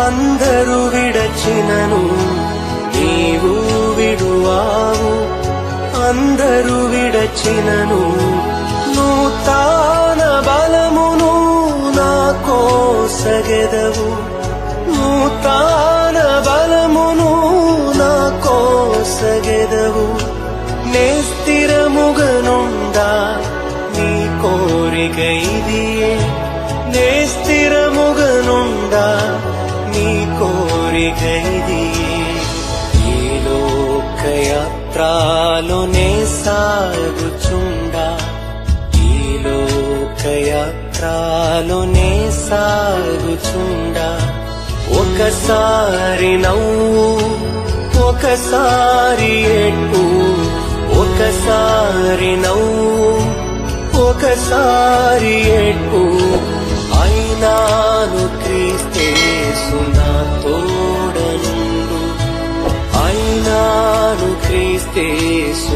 అందరూ విడచినను నీవు విడువావు, అందరూ విడచినను నూతన బలమును నాకోసగెదవు, నూతన బలమును నాకోసగెదవు. నే స్థిరముగనుండా నీ కోరిక ఇదియే, నే స్థిరముగనుండా నీ కోరిక ఇదియే. ఈ లోకయాత్రలోనే సాగుచుండా, ఈ లోకయాత్రలోనే సాగుచుండా. ఒకసారి నవ్వు, ఒకసారి ఏడ్పు, ఒకసారి నవ్వు, ఒకసారి ఏడ్పు. అయినాను క్రీస్తేసు నా తోడనుండు, అయినాను క్రీస్తేసు